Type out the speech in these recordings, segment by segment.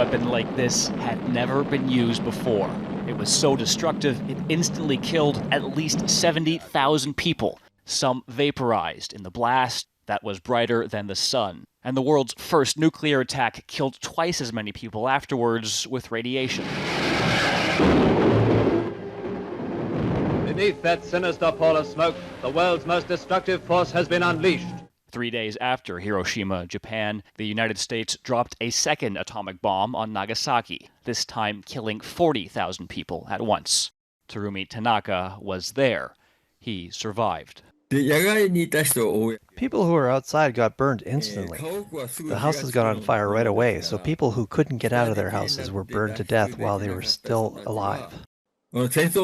weapon like this had never been used before. It was so destructive, it instantly killed at least 70,000 people, some vaporized in the blast that was brighter than the sun. And the world's first nuclear attack killed twice as many people afterwards with radiation. Beneath that sinister pall of smoke, the world's most destructive force has been unleashed. 3 days after Hiroshima, Japan, the United States dropped a second atomic bomb on Nagasaki, this time killing 40,000 people at once. Terumi Tanaka was there. He survived. People who were outside got burned instantly. The houses got on fire right away, so people who couldn't get out of their houses were burned to death while they were still alive. It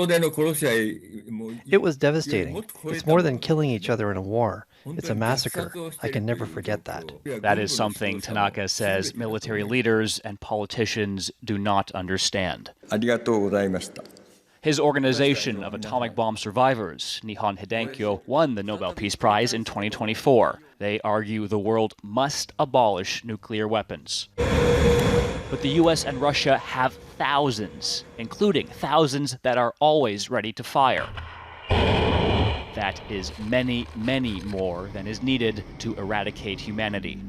was devastating. It's more than killing each other in a war. It's a massacre. I can never forget that. That is something Tanaka says military leaders and politicians do not understand. His organization of atomic bomb survivors, Nihon Hidenkyo, won the Nobel Peace Prize in 2024. They argue the world must abolish nuclear weapons. But the US and Russia have thousands, including thousands that are always ready to fire. That is many, many more than is needed to eradicate humanity.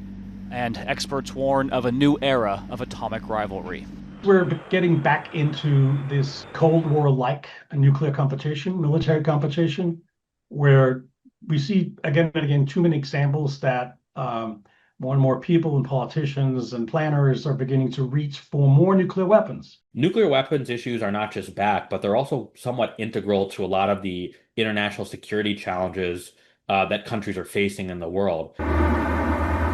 And experts warn of a new era of atomic rivalry. We're getting back into this Cold War-like nuclear competition, military competition, where we see again and again too many examples that more and more people and politicians and planners are beginning to reach for more nuclear weapons. Nuclear weapons issues are not just back, but they're also somewhat integral to a lot of the international security challenges that countries are facing in the world.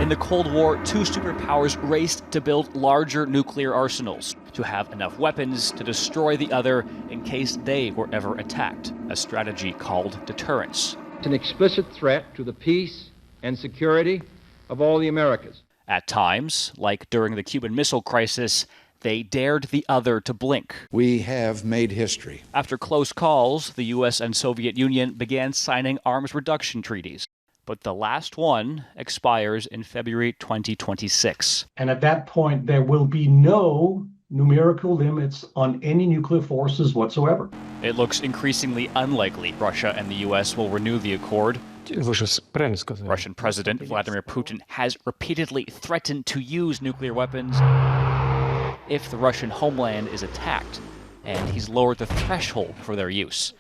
In the Cold War, two superpowers raced to build larger nuclear arsenals, to have enough weapons to destroy the other in case they were ever attacked, a strategy called deterrence. It's an explicit threat to the peace and security of all the Americas. At times, like during the Cuban Missile Crisis, they dared the other to blink. We have made history. After close calls, the US and Soviet Union began signing arms reduction treaties. But the last one expires in February 2026. And at that point, there will be no numerical limits on any nuclear forces whatsoever. It looks increasingly unlikely Russia and the US will renew the accord. Russian President Vladimir Putin has repeatedly threatened to use nuclear weapons if the Russian homeland is attacked, and he's lowered the threshold for their use.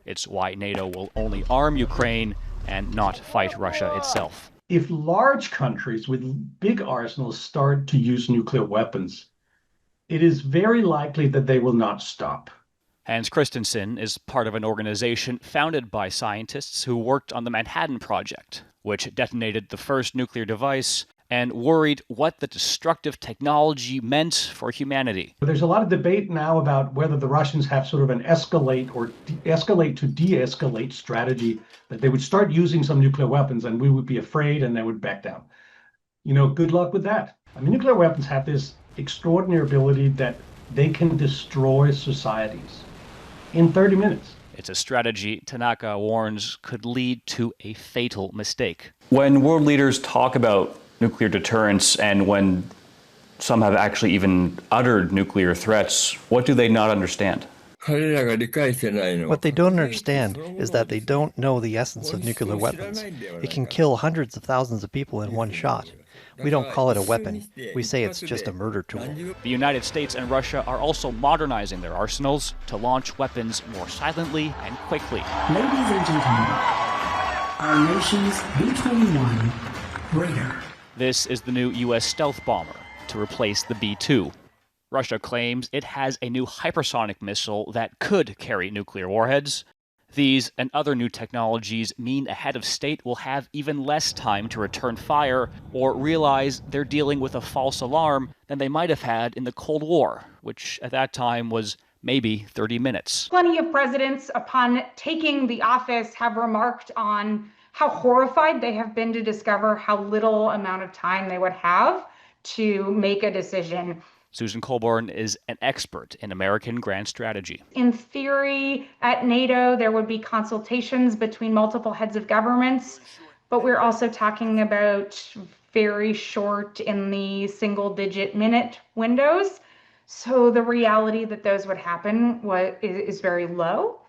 It's why NATO will only arm Ukraine and not fight Russia itself. If large countries with big arsenals start to use nuclear weapons, it is very likely that they will not stop. Hans Christensen is part of an organization founded by scientists who worked on the Manhattan Project, which detonated the first nuclear device and worried what the destructive technology meant for humanity. There's a lot of debate now about whether the Russians have sort of an escalate or escalate to de-escalate strategy, that they would start using some nuclear weapons and we would be afraid and they would back down. Good luck with that. I mean, nuclear weapons have this extraordinary ability that they can destroy societies in 30 minutes. It's a strategy Tanaka warns could lead to a fatal mistake. When world leaders talk about nuclear deterrence and when some have actually even uttered nuclear threats, what do they not understand? What they don't understand is that they don't know the essence of nuclear weapons. It can kill hundreds of thousands of people in one shot. We don't call it a weapon. We say it's just a murder tool. The United States and Russia are also modernizing their arsenals to launch weapons more silently and quickly. Ladies and gentlemen, our nation's B-21 Raider. This is the new U.S. stealth bomber to replace the B-2. Russia claims it has a new hypersonic missile that could carry nuclear warheads. These and other new technologies mean a head of state will have even less time to return fire or realize they're dealing with a false alarm than they might have had in the Cold War, which at that time was maybe 30 minutes. Plenty of presidents, upon taking the office, have remarked on how horrified they have been to discover how little amount of time they would have to make a decision. Susan Colborn is an expert in American grand strategy. In theory, at NATO, there would be consultations between multiple heads of governments, but we're also talking about very short in the single-digit minute windows. So the reality that those would happen is very low.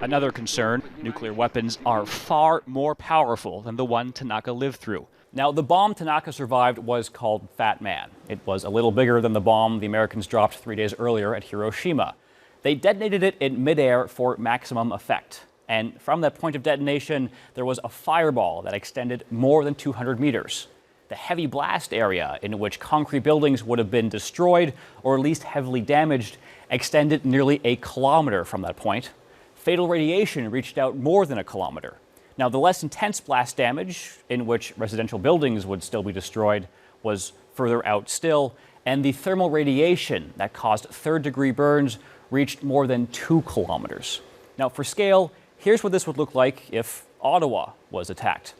Another concern, nuclear weapons are far more powerful than the one Tanaka lived through. Now, the bomb Tanaka survived was called Fat Man. It was a little bigger than the bomb the Americans dropped 3 days earlier at Hiroshima. They detonated it in midair for maximum effect. And from that point of detonation, there was a fireball that extended more than 200 meters. The heavy blast area, in which concrete buildings would have been destroyed or at least heavily damaged, extended nearly a kilometer from that point. Fatal radiation reached out more than a kilometer. Now, the less intense blast damage, in which residential buildings would still be destroyed, was further out still, and the thermal radiation that caused third-degree burns reached more than 2 kilometers. Now, for scale, here's what this would look like if Ottawa was attacked.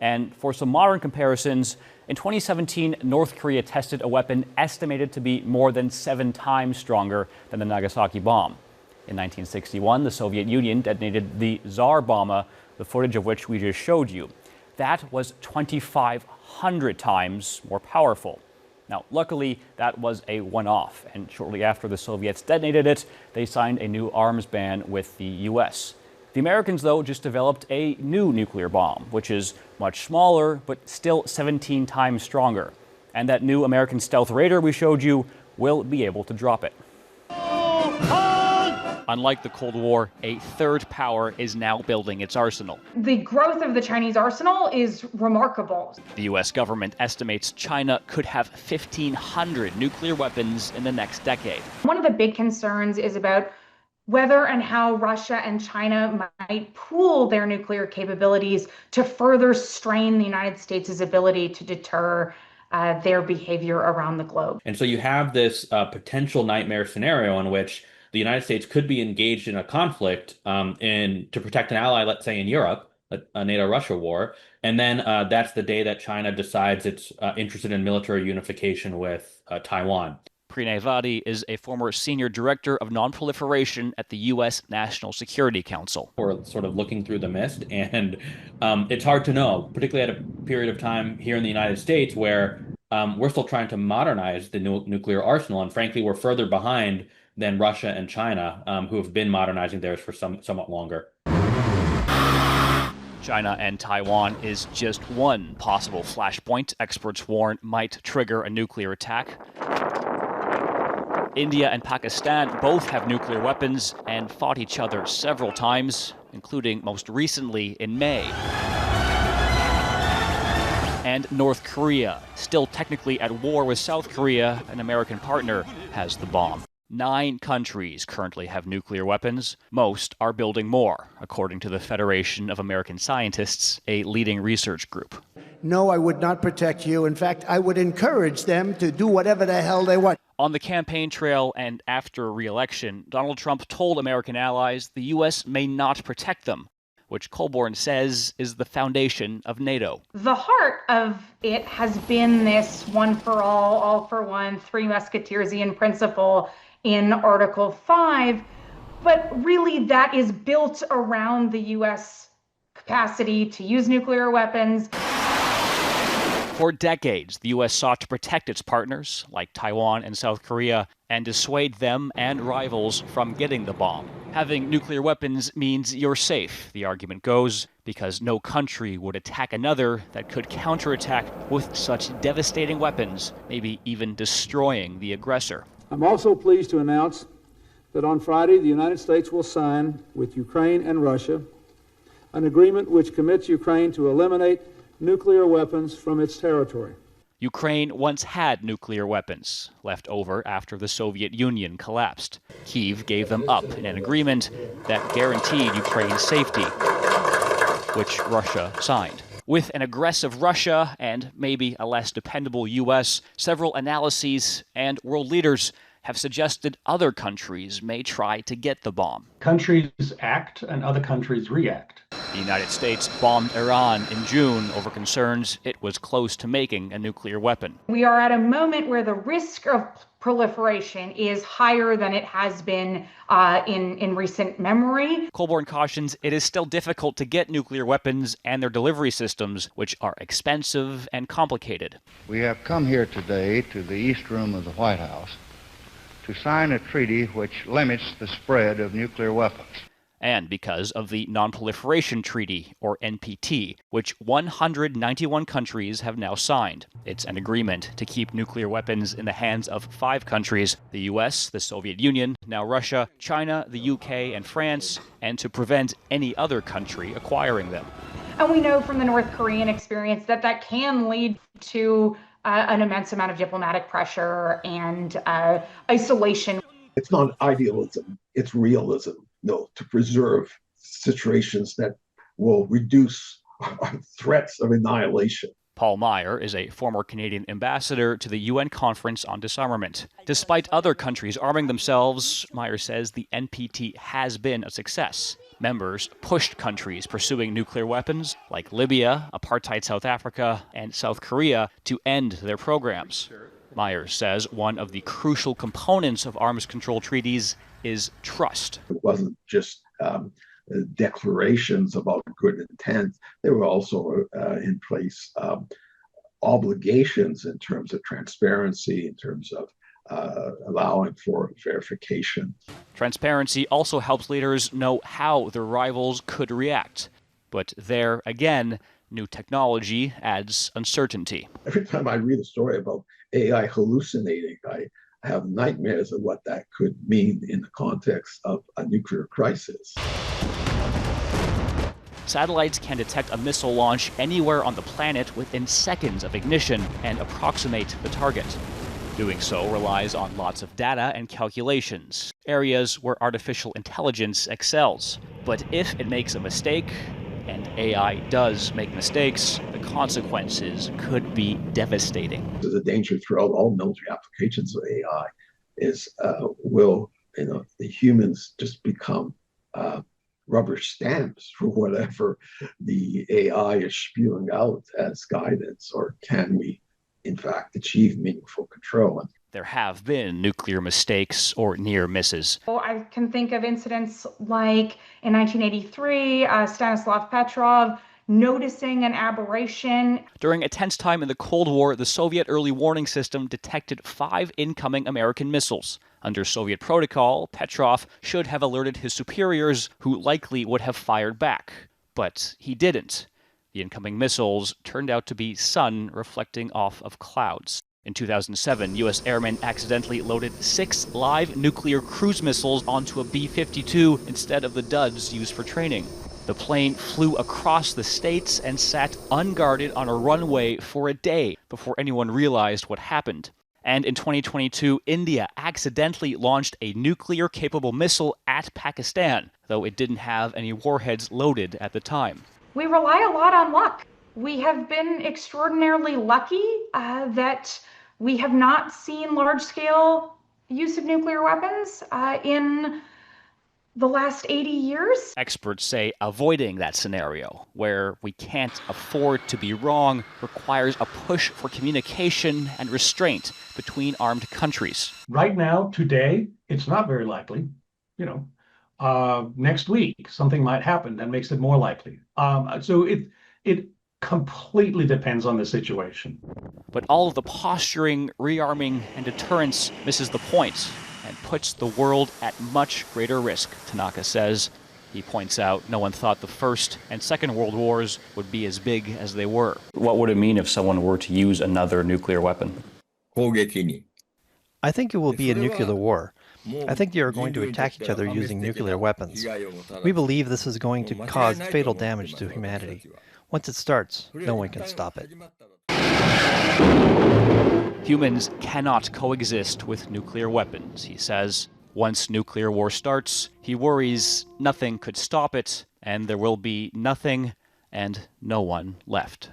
And for some modern comparisons, in 2017, North Korea tested a weapon estimated to be more than 7 times stronger than the Nagasaki bomb. In 1961, the Soviet Union detonated the Tsar Bomba, the footage of which we just showed you. That was 2,500 times more powerful. Now, luckily, that was a one-off, and shortly after the Soviets detonated it, they signed a new arms ban with the U.S. The Americans, though, just developed a new nuclear bomb, which is much smaller, but still 17 times stronger. And that new American stealth raider we showed you will be able to drop it. Unlike the Cold War, a third power is now building its arsenal. The growth of the Chinese arsenal is remarkable. The U.S. government estimates China could have 1,500 nuclear weapons in the next decade. One of the big concerns is about whether and how Russia and China might pool their nuclear capabilities to further strain the United States' ability to deter their behavior around the globe. And so you have this potential nightmare scenario in which the United States could be engaged in a conflict to protect an ally, let's say in Europe, a NATO-Russia war, and then that's the day that China decides it's interested in military unification with Taiwan. Pranay Vadi is a former senior director of nonproliferation at the U.S. National Security Council. We're sort of looking through the mist, and it's hard to know, particularly at a period of time here in the United States where we're still trying to modernize the nuclear arsenal, and frankly, we're further behind than Russia and China, who have been modernizing theirs for somewhat longer. China and Taiwan is just one possible flashpoint experts warn might trigger a nuclear attack. India and Pakistan both have nuclear weapons and fought each other several times, including most recently in May. And North Korea, still technically at war with South Korea, an American partner, has the bomb. 9 countries currently have nuclear weapons. Most are building more, according to the Federation of American Scientists, a leading research group. No, I would not protect you. In fact, I would encourage them to do whatever the hell they want. On the campaign trail and after re-election, Donald Trump told American allies the U.S. may not protect them, which Colborne says is the foundation of NATO. The heart of it has been this one for all for one, Three Musketeersian principle in Article 5, but really that is built around the U.S. capacity to use nuclear weapons. For decades, the U.S. sought to protect its partners, like Taiwan and South Korea, and dissuade them and rivals from getting the bomb. Having nuclear weapons means you're safe, the argument goes, because no country would attack another that could counterattack with such devastating weapons, maybe even destroying the aggressor. I'm also pleased to announce that on Friday, the United States will sign with Ukraine and Russia an agreement which commits Ukraine to eliminate nuclear weapons from its territory. Ukraine once had nuclear weapons, left over after the Soviet Union collapsed. Kyiv gave them up in an agreement that guaranteed Ukraine's safety, which Russia signed. With an aggressive Russia and maybe a less dependable U.S., several analyses and world leaders have suggested other countries may try to get the bomb. Countries act and other countries react. The United States bombed Iran in June over concerns it was close to making a nuclear weapon. We are at a moment where the risk of proliferation is higher than it has been in recent memory. Colborne cautions it is still difficult to get nuclear weapons and their delivery systems, which are expensive and complicated. We have come here today to the East Room of the White House to sign a treaty which limits the spread of nuclear weapons. And because of the Non-Proliferation Treaty, or NPT, which 191 countries have now signed. It's an agreement to keep nuclear weapons in the hands of 5 countries, the US, the Soviet Union, now Russia, China, the UK, and France, and to prevent any other country acquiring them. And we know from the North Korean experience that that can lead to an immense amount of diplomatic pressure and isolation. It's not idealism, it's realism. No, to preserve situations that will reduce threats of annihilation. Paul Meyer is a former Canadian ambassador to the UN Conference on Disarmament. Despite other countries arming themselves, Meyer says the NPT has been a success. Members pushed countries pursuing nuclear weapons, like Libya, apartheid South Africa, and South Korea, to end their programs. Meyer says one of the crucial components of arms control treaties is trust. It wasn't just declarations about good intent. There were also in place obligations in terms of transparency, in terms of allowing for verification. Transparency also helps leaders know how their rivals could react. But there, again, new technology adds uncertainty. Every time I read a story about AI hallucinating, I have nightmares of what that could mean in the context of a nuclear crisis. Satellites can detect a missile launch anywhere on the planet within seconds of ignition and approximate the target. Doing so relies on lots of data and calculations, areas where artificial intelligence excels. But if it makes a mistake, and AI does make mistakes, the consequences could be devastating. There's a danger throughout all military applications of AI is will the humans just become rubber stamps for whatever the AI is spewing out as guidance, or can we in fact achieve meaningful control? There have been nuclear mistakes or near misses. I can think of incidents like in 1983, Stanislav Petrov noticing an aberration. During a tense time in the Cold War, the Soviet early warning system detected 5 incoming American missiles. Under Soviet protocol, Petrov should have alerted his superiors, who likely would have fired back. But he didn't. The incoming missiles turned out to be sun reflecting off of clouds. In 2007, U.S. airmen accidentally loaded 6 live nuclear cruise missiles onto a B-52 instead of the duds used for training. The plane flew across the states and sat unguarded on a runway for a day before anyone realized what happened. And in 2022, India accidentally launched a nuclear-capable missile at Pakistan, though it didn't have any warheads loaded at the time. We rely a lot on luck. We have been extraordinarily lucky that we have not seen large-scale use of nuclear weapons in the last 80 years. Experts say avoiding that scenario, where we can't afford to be wrong, requires a push for communication and restraint between armed countries. Right now, today, it's not very likely. Next week, something might happen that makes it more likely. So it completely depends on the situation. But all of the posturing, rearming, and deterrence misses the point and puts the world at much greater risk, Tanaka says. He points out no one thought the First and Second World Wars would be as big as they were. What would it mean if someone were to use another nuclear weapon? I think it will be a nuclear war. I think they are going to attack each other using nuclear weapons. We believe this is going to cause fatal damage to humanity. Once it starts, no one can stop it. Humans cannot coexist with nuclear weapons, he says. Once nuclear war starts, he worries nothing could stop it, and there will be nothing and no one left.